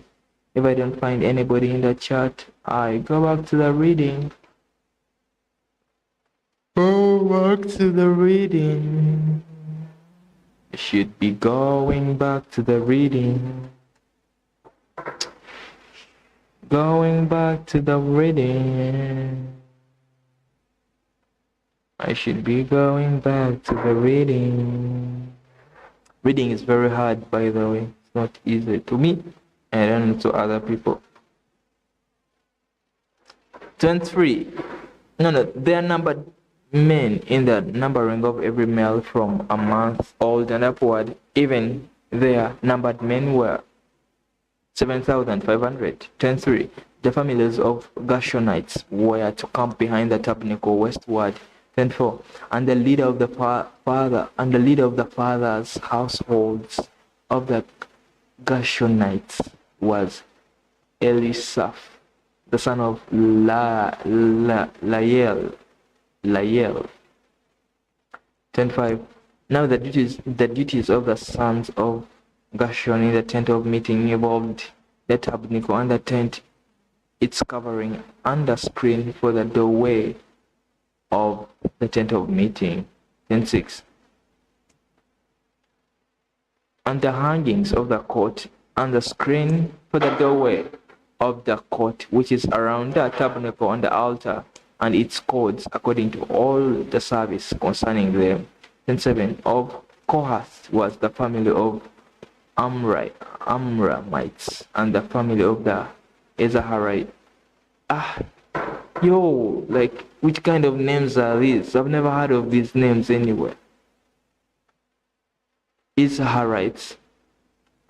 Speaker 1: If I don't find anybody in the chat, I go back to the reading. Go back to the reading. I should be going back to the reading. Going back to the reading. I should be going back to the reading. Reading is very hard, by the way. It's not easy to me. I don't know to other people. 23. No, they are numbered men in the numbering of every male from a month old and upward. Even their numbered men were 7,500. 23. The families of Gershonites were to camp behind the tabernacle westward. 24. And the leader of the fathers' households of the Gershonites was Elisaph, the son of Lael. 10:5. Now the duties of the sons of Gershon in the tent of meeting involved the tabernacle and the tent, its covering, and the screen for the doorway of the tent of meeting. 10:6. And the hangings of the court and the screen for the doorway of the court, which is around the tabernacle and the altar, and its cords, according to all the service concerning them. 10:7. Of Kohath was the family of Amramites, and the family of the Izaharites. Like, which kind of names are these? I've never heard of these names anywhere. Izaharites,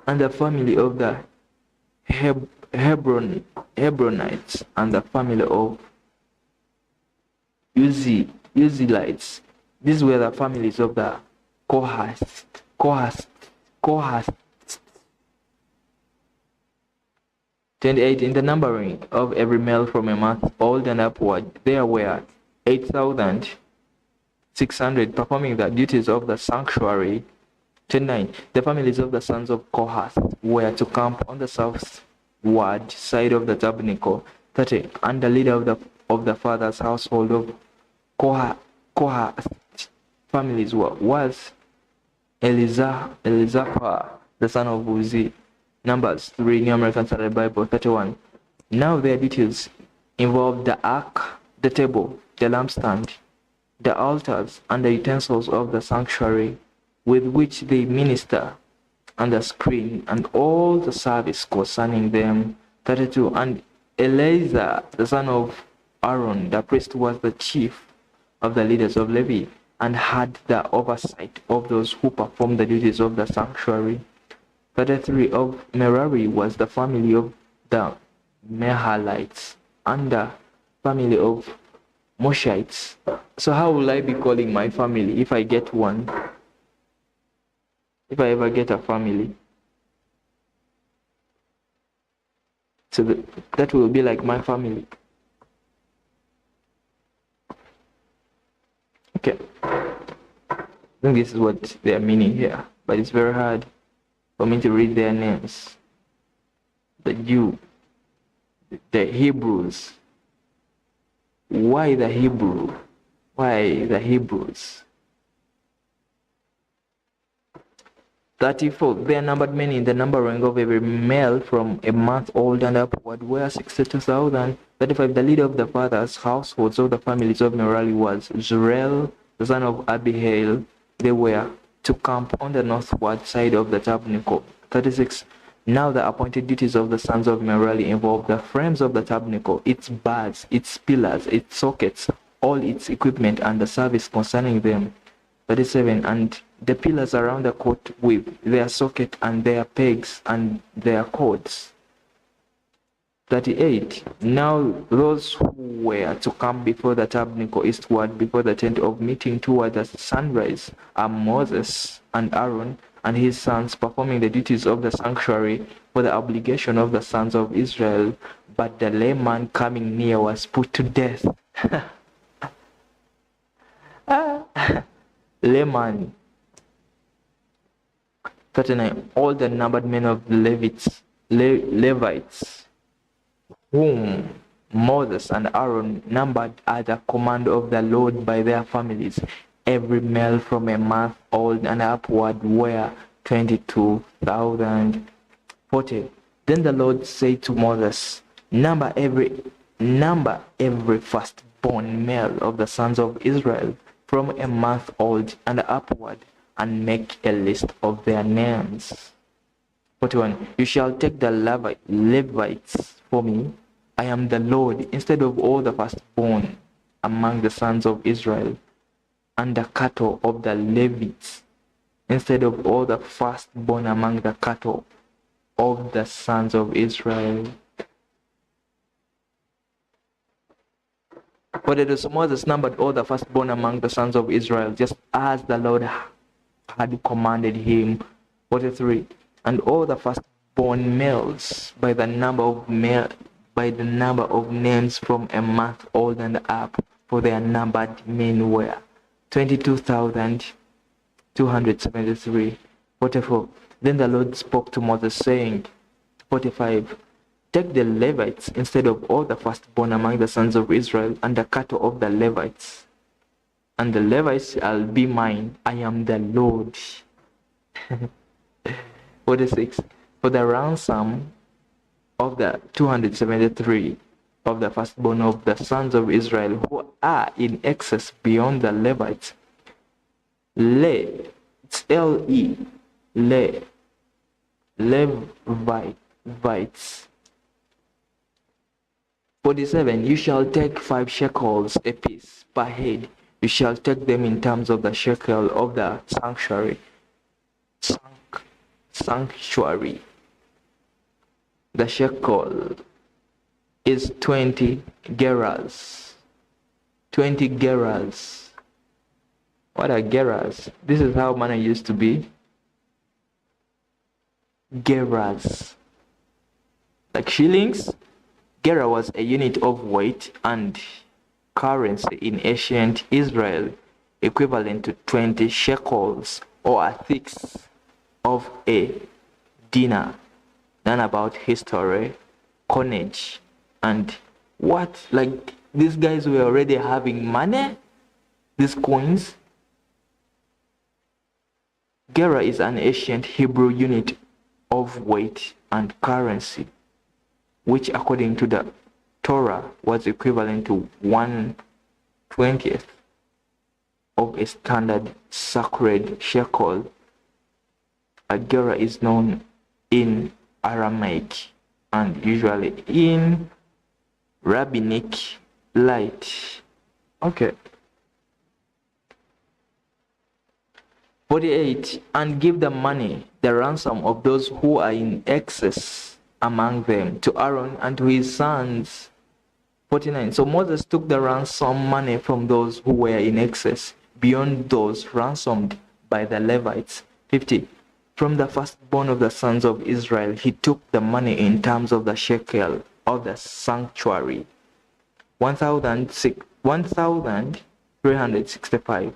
Speaker 1: and the family of the Hebronites, and the family of Uzzielites. These were the families of the Kohath. 28. In the numbering of every male from a month old and upward, there were 8,600 performing the duties of the sanctuary. 29. The families of the sons of Kohath were to camp on the southward side of the tabernacle. 30. And the leader of the father's household of Kohath families was Elizapha, the son of Uzi. Numbers 3, New American Standard Bible. 31. Now their duties involved the ark, the table, the lampstand, the altars, and the utensils of the sanctuary with which they minister, and the screen, and all the service concerning them. 32. And Eleazar, the son of Aaron, the priest, was the chief of the leaders of Levi, and had the oversight of those who performed the duties of the sanctuary. 33. Of Merari was the family of the Mahalites, and the family of Moshites. So how will I be calling my family if I get one? If I ever get a family? So that will be like my family. Okay. I think this is what they are meaning here, but it's very hard for me to read their names. The Jew, the Hebrews. Why the Hebrew? Why the Hebrews? 34. There numbered many in the numbering of every male from a month old and upward were 62,000. 35. The leader of the fathers' households of the families of Merari was Zurel, the son of Abihail. They were to camp on the northward side of the tabernacle. 36. Now the appointed duties of the sons of Merari involved the frames of the tabernacle, its bars, its pillars, its sockets, all its equipment, and the service concerning them. 37. And the pillars around the court with their socket and their pegs and their cords. 38. Now those who were to come before the tabernacle eastward before the tent of meeting toward the sunrise are Moses and Aaron and his sons, performing the duties of the sanctuary for the obligation of the sons of Israel. But the layman coming near was put to death. Layman. 39. All the numbered men of the Levites, whom Moses and Aaron numbered at the command of the Lord by their families, every male from a month old and upward, were 22,000. 40. Then the Lord said to Moses, number every firstborn male of the sons of Israel from a month old and upward, and make a list of their names. 41. You shall take the Levites for me. I am the Lord, instead of all the firstborn among the sons of Israel, and the cattle of the Levites, instead of all the firstborn among the cattle of the sons of Israel. But it was Moses numbered all the firstborn among the sons of Israel, just as the Lord had commanded him. 43. And all the firstborn males by the number of names from a month old and up, for their numbered men were 22,273. 44. Then the Lord spoke to Moses, saying, 45. Take the Levites instead of all the firstborn among the sons of Israel, and the cattle of the Levites. And the Levites shall be mine. I am the Lord. 46. For the ransom of the 273 of the firstborn of the sons of Israel who are in excess beyond the Levites. It's L-E. Levites. 47. You shall take 5 shekels apiece per head. You shall take them in terms of the shekel of the sanctuary. The shekel is 20 gerahs. 20 gerahs. What are gerahs? This is how money used to be. Gerahs. Like shillings. Gerah was a unit of weight and currency in ancient Israel, equivalent to 20 shekels, or a sixth of a dinar. Learn about history, coinage, and what? Like, these guys were already having money, these coins. Gerah is an ancient Hebrew unit of weight and currency, which according to the Torah was equivalent to 1/20th of a standard sacred shekel. A gerah is known in Aramaic and usually in rabbinic light. Okay. 48. And give the money, the ransom of those who are in excess among them, to Aaron and to his sons. 49. So Moses took the ransom money from those who were in excess, beyond those ransomed by the Levites. 50. From the firstborn of the sons of Israel, he took the money in terms of the shekel of the sanctuary. 1,365.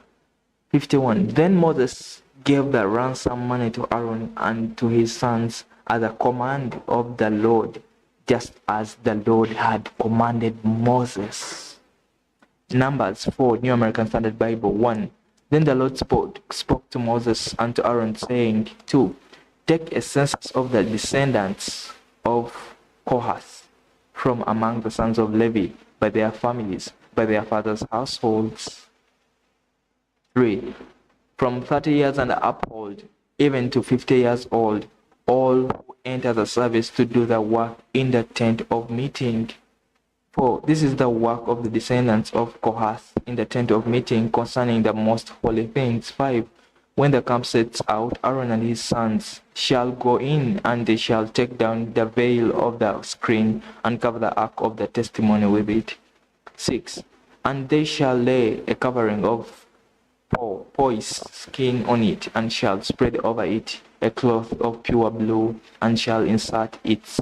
Speaker 1: 51. Then Moses gave the ransom money to Aaron and to his sons at the command of the Lord, just as the Lord had commanded Moses. Numbers 4, New American Standard Bible. 1. Then the Lord spoke to Moses and to Aaron, saying, 2. Take a census of the descendants of Kohath from among the sons of Levi, by their families, by their fathers' households. 3. From 30 years and upward, even to 50 years old, all who enter the service to do the work in the tent of meeting. 4. This is the work of the descendants of Kohath in the tent of meeting concerning the most holy things. 5. When the camp sets out, Aaron and his sons shall go in, and they shall take down the veil of the screen and cover the ark of the testimony with it. 6. And they shall lay a covering of poise skin on it, and shall spread over it a cloth of pure blue, and shall insert its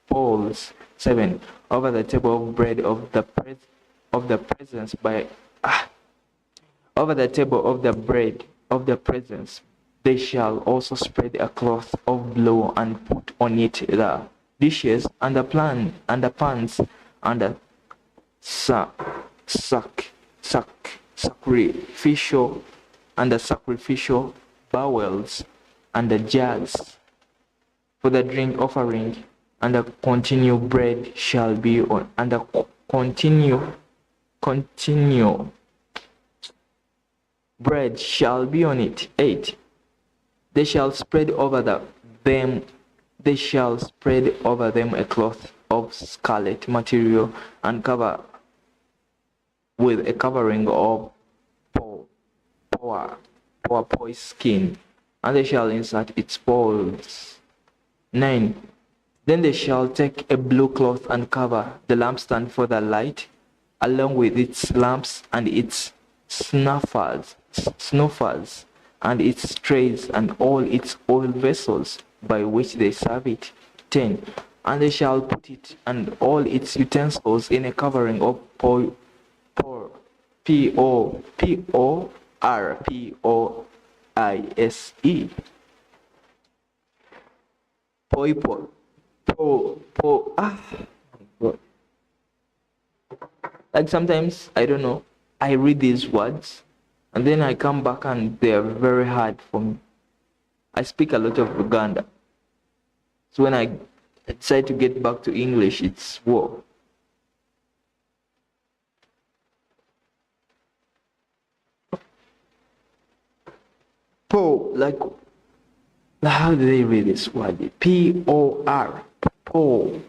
Speaker 1: poles. 7. Over the table of bread of the presence over the table of the bread of the presence, they shall also spread a cloth of blue, and put on it the dishes and the pans and the sacrificial bowls and the jars for the drink offering, and the continual bread shall be on, and the continual bread shall be on it. 8. They shall spread over them a cloth of scarlet material, and cover with a covering of poise skin, and they shall insert its poles. 9. Then they shall take a blue cloth and cover the lampstand for the light, along with its lamps and its snuffers, and its trays, and all its oil vessels by which they serve it. 10. And they shall put it and all its utensils in a covering of P-O-I-S-E. Poipo. God. Like sometimes, I don't know, I read these words and then I come back and they're very hard for me. I speak a lot of Uganda. So when I decide to get back to English, it's war. Po, like, how do they read this word? P-O-R. Po.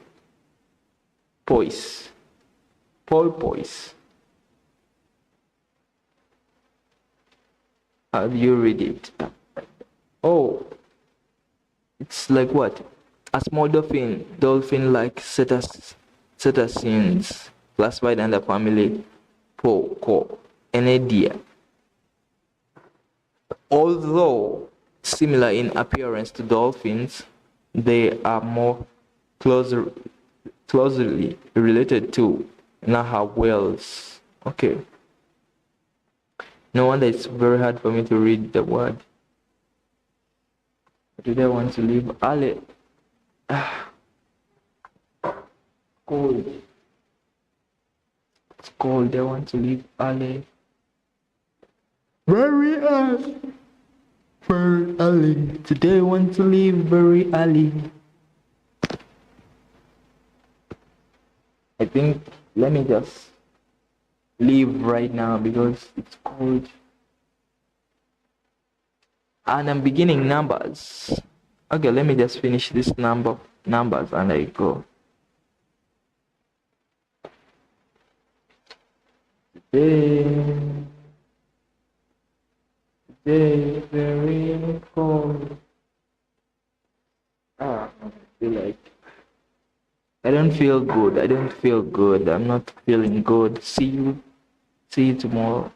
Speaker 1: Poise. Poise. How do you read it? Oh, it's like what? A small dolphin-like cetaceans, classified under family Pocoenidae. Although similar in appearance to dolphins, they are more closely related to narwhals. Okay. No wonder it's very hard for me to read the word. Do they want to leave early? Cold. It's cold. They want to leave early. Very early. Very early. Today I want to leave very early. I think let me just leave right now because it's cold. And I'm beginning numbers. Okay, let me just finish this numbers and I go. Today very cold. I feel like I don't feel good. I'm not feeling good. See you tomorrow.